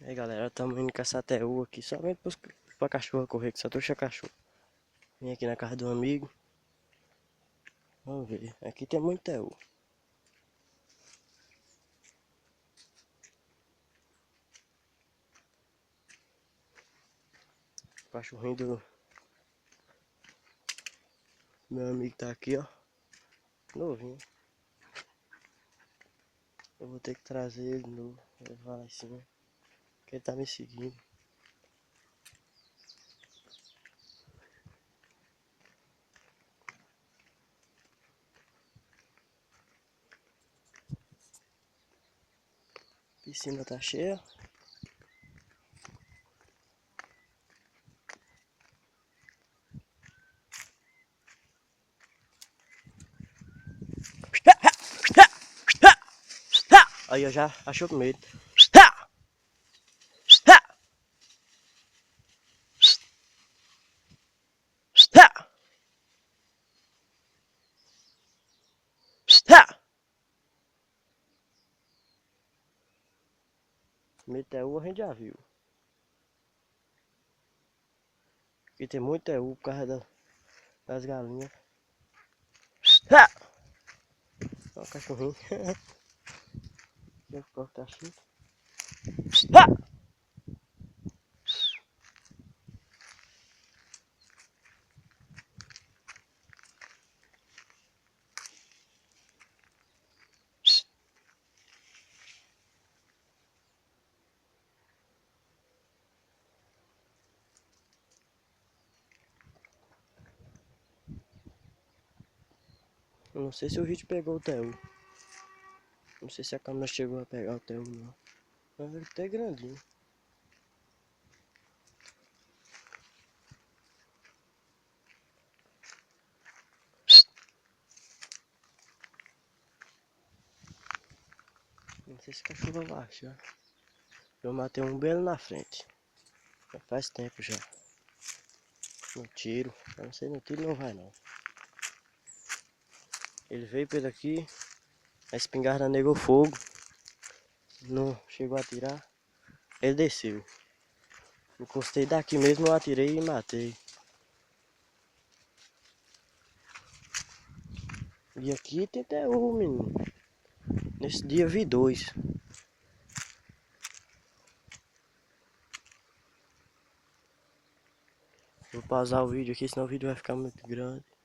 E aí galera, estamos indo caçar TU aqui somente pra cachorro correr, que só trouxe a cachorro. Vim aqui na casa do amigo. Vamos ver, aqui tem muito TU. O cachorrinho do meu amigo tá aqui, ó. Novinho. Eu vou ter que trazer ele de novo, levar lá em cima. Porque ele tá me seguindo. A piscina tá cheia. Aí eu já achou com medo. TU a gente já viu. Aqui tem muito TU por causa das galinhas. Ó o cachorrinho. Deixa eu cortar assim. Eu não sei se o vídeo pegou o TU. Não sei se a câmera chegou a pegar o TU não. Mas ele tá grandinho. Não sei se o cachorro vai achar. Eu matei um bem ali na frente. Já faz tempo já. No tiro. Eu não sei, no tiro não vai não. Ele veio por aqui. A espingarda negou fogo. Não chegou a atirar. Ele desceu. Encostei daqui mesmo, eu atirei e matei. E aqui tem até um, menino. Nesse dia vi dois. Vou pausar o vídeo aqui, senão o vídeo vai ficar muito grande.